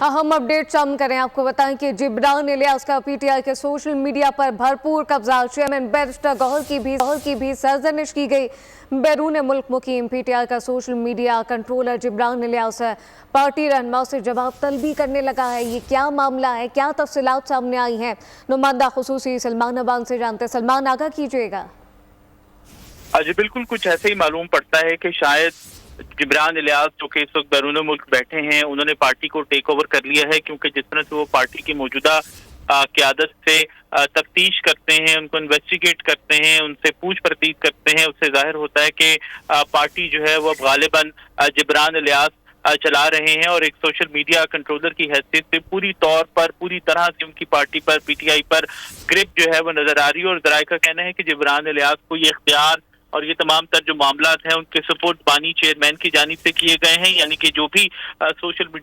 अहम अपडेट शामिल करें। आपको बताएं कि जिब्रान इलियास का पीटीआई के सोशल मीडिया पर भरपूर कब्जा। चेयरमैन बैरिस्टर गौहर की भी सरजनिश की गई। बैरून मुल्क मुकीम पीटीआई का social media controller Jibran Ilyas party रहनुमा से जवाब तलबी करने लगा है। ये क्या मामला है, क्या तफसीलात सामने आई हैं, नुमाइंदा खुसूसी सलमान अबान से जानते। सलमान, आगाह कीजिएगा। जी बिल्कुल, कुछ ऐसे ही मालूम पड़ता है कि शायद जिब्रान इलियास जो कि इस वक्त बैरून मुल्क बैठे हैं, उन्होंने पार्टी को टेक ओवर कर लिया है, क्योंकि जिस तरह से वो पार्टी की मौजूदा क़यादत से तफ्तीश करते हैं, उनको इन्वेस्टिगेट करते हैं, उनसे पूछ परतीत करते हैं, उससे जाहिर होता है कि पार्टी जो है वो अब गालिबन जिब्रान इलियास चला रहे हैं और एक सोशल मीडिया कंट्रोलर की हैसियत से पूरी तरह से उनकी पार्टी पर, पीटीआई पर ग्रिप जो है वो नजर आ रही है। और जराये का कहना है कि जिब्रान इलियास को ये इख्तियार और ये तमाम तर जो मामलात हैं उनके सपोर्ट बानी चेयरमैन की जानिब से किए गए हैं, यानी कि जो भी सोशल मीडिया